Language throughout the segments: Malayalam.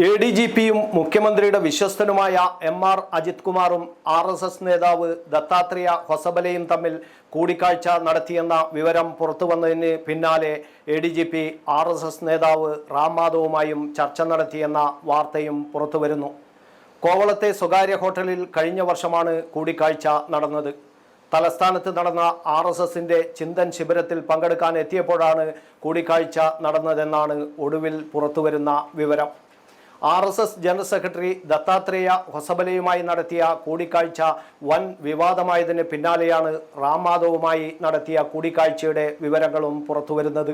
എ.ഡി.ജി.പിയും മുഖ്യമന്ത്രിയുടെ വിശ്വസ്തനുമായ എം.ആർ. അജിത് കുമാറും ആർ.എസ്.എസ് നേതാവ് ദത്താത്രേയ ഹൊസബലയും തമ്മിൽ കൂടിക്കാഴ്ച നടത്തിയെന്ന വിവരം പുറത്തുവന്നതിന് പിന്നാലെ എ.ഡി.ജി.പി ആർ.എസ്.എസ് നേതാവ് റാം മാധവുമായും ചർച്ച നടത്തിയെന്ന വാർത്തയും പുറത്തുവരുന്നു. കോവളത്തെ സ്വകാര്യ ഹോട്ടലിൽ കഴിഞ്ഞ വർഷമാണ് കൂടിക്കാഴ്ച നടന്നത്. തലസ്ഥാനത്ത് നടന്ന ആർ.എസ്.എസിന്റെ ചിന്തൻ ശിബിരത്തിൽ പങ്കെടുക്കാൻ എത്തിയപ്പോഴാണ് കൂടിക്കാഴ്ച നടന്നതെന്നാണ് ഒടുവിൽ പുറത്തുവരുന്ന വിവരം. ആർ.എസ്.എസ് ജനറൽ സെക്രട്ടറി ദത്താത്രേയ ഹൊസബലയുമായി നടത്തിയ കൂടിക്കാഴ്ച വൻ വിവാദമായതിന് പിന്നാലെയാണ് റാം മാധവുമായി നടത്തിയ കൂടിക്കാഴ്ചയുടെ വിവരങ്ങളും പുറത്തുവരുന്നത്.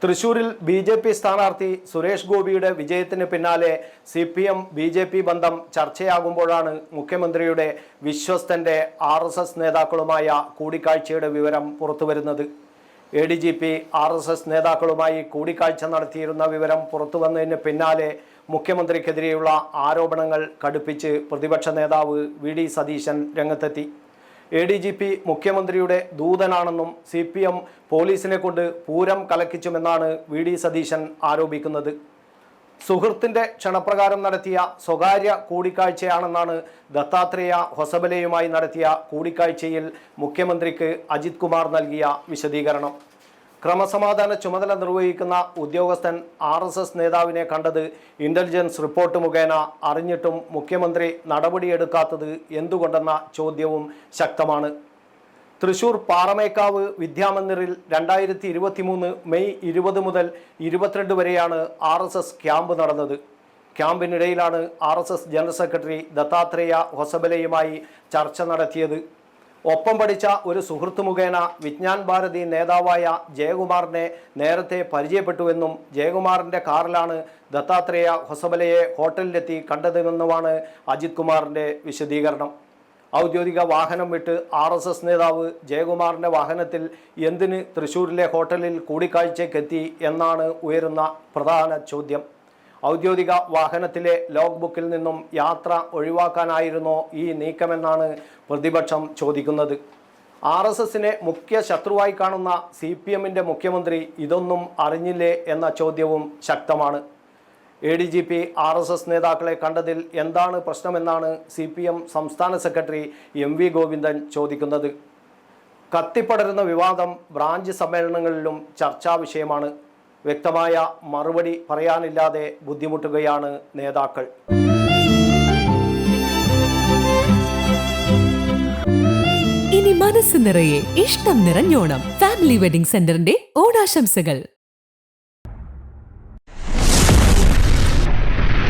തൃശൂരിൽ ബി.ജെ.പി സ്ഥാനാർത്ഥി സുരേഷ് ഗോപിയുടെ വിജയത്തിന് പിന്നാലെ CPM-BJP ബന്ധം ചർച്ചയാകുമ്പോഴാണ് മുഖ്യമന്ത്രിയുടെ വിശ്വസ്തന്റെ ആർ.എസ്.എസ് നേതാക്കളുമായ കൂടിക്കാഴ്ചയുടെ വിവരം പുറത്തുവരുന്നത്. എ.ഡി.ജി.പി ആർ.എസ്.എസ് നേതാക്കളുമായി കൂടിക്കാഴ്ച നടത്തിയിരുന്ന വിവരം പുറത്തുവന്നതിന് പിന്നാലെ മുഖ്യമന്ത്രിക്കെതിരെയുള്ള ആരോപണങ്ങൾ കടുപ്പിച്ച് പ്രതിപക്ഷ നേതാവ് വി.ഡി. സതീശൻ രംഗത്തെത്തി. എ.ഡി.ജി.പി മുഖ്യമന്ത്രിയുടെ ദൂതനാണെന്നും CPM പോലീസിനെ കൊണ്ട് പൂരം കലക്കിച്ചുമെന്നാണ് വി.ഡി. സതീശൻ ആരോപിക്കുന്നത്. സുഹൃത്തിന്റെ ക്ഷണപ്രകാരം നടത്തിയ സ്വകാര്യ കൂടിക്കാഴ്ചയാണെന്നാണ് ദത്താത്രേയ ഹൊസബലയുമായി നടത്തിയ കൂടിക്കാഴ്ചയിൽ മുഖ്യമന്ത്രിക്ക് അജിത് കുമാർ നൽകിയ വിശദീകരണം. ക്രമസമാധാന ചുമതല നിർവഹിക്കുന്ന ഉദ്യോഗസ്ഥൻ ആർ.എസ്.എസ് നേതാവിനെ കണ്ടത് ഇന്റലിജൻസ് റിപ്പോർട്ട് മുഖേന അറിഞ്ഞിട്ടും മുഖ്യമന്ത്രി നടപടിയെടുക്കാത്തത് എന്തുകൊണ്ടെന്ന ചോദ്യവും ശക്തമാണ്. തൃശൂർ പാറമേക്കാവ് വിദ്യാമന്ദിറിൽ 2023 മെയ് 20 മുതൽ 22 വരെയാണ് ആർ.എസ്.എസ് ക്യാമ്പ് നടന്നത്. ക്യാമ്പിനിടയിലാണ് ആർ.എസ്.എസ് ജനറൽ സെക്രട്ടറി ദത്താത്രേയ ഹൊസബലയുമായി ചർച്ച നടത്തിയത്. ഒപ്പം പഠിച്ച ഒരു സുഹൃത്ത് മുഖേന വിജ്ഞാൻ ഭാരതി നേതാവായ ജയകുമാറിനെ നേരത്തെ പരിചയപ്പെട്ടുവെന്നും ജയകുമാറിൻ്റെ കാറിലാണ് ദത്താത്രേയ ഹൊസബലയെ ഹോട്ടലിലെത്തി കണ്ടതെന്നുമാണ് അജിത് കുമാറിൻ്റെ വിശദീകരണം. ഔദ്യോഗിക വാഹനം വിട്ട് ആർ.എസ്.എസ് നേതാവ് ജയകുമാറിൻ്റെ വാഹനത്തിൽ എന്തിന് തൃശ്ശൂരിലെ ഹോട്ടലിൽ കൂടിക്കാഴ്ചയ്ക്കെത്തി എന്നാണ് ഉയരുന്ന പ്രധാന ചോദ്യം. ഔദ്യോഗിക വാഹനത്തിലെ ലോഗ് ബുക്കിൽ നിന്നും യാത്ര ഒഴിവാക്കാനായിരുന്നോ ഈ നീക്കമെന്നാണ് പ്രതിപക്ഷം ചോദിക്കുന്നത്. ആർ.എസ്.എസിനെ മുഖ്യ ശത്രുവായി കാണുന്ന CPM-ന്റെ മുഖ്യമന്ത്രി ഇതൊന്നും അറിഞ്ഞില്ലേ എന്ന ചോദ്യവും ശക്തമാണ്. എ.ഡി.ജി.പി ആർ.എസ്.എസ് നേതാക്കളെ കണ്ടതിൽ എന്താണ് പ്രശ്നമെന്നാണ് CPM സംസ്ഥാന സെക്രട്ടറി M.V. ഗോവിന്ദൻ ചോദിക്കുന്നത്. കത്തിപ്പടരുന്ന വിവാദം ബ്രാഞ്ച് സമ്മേളനങ്ങളിലും ചർച്ചാ വിഷയമാണ്. വ്യക്തമായ മറുപടി പറയാനില്ലാതെ ബുദ്ധിമുട്ടുകയാണ് നേതാക്കൾ. ഇനി മനസ്സ് നിറയെ ഇഷ്ടം നിറഞ്ഞോണം. ഫാമിലി വെഡിംഗ് സെന്ററിന്റെ ഓണാശംസകൾ.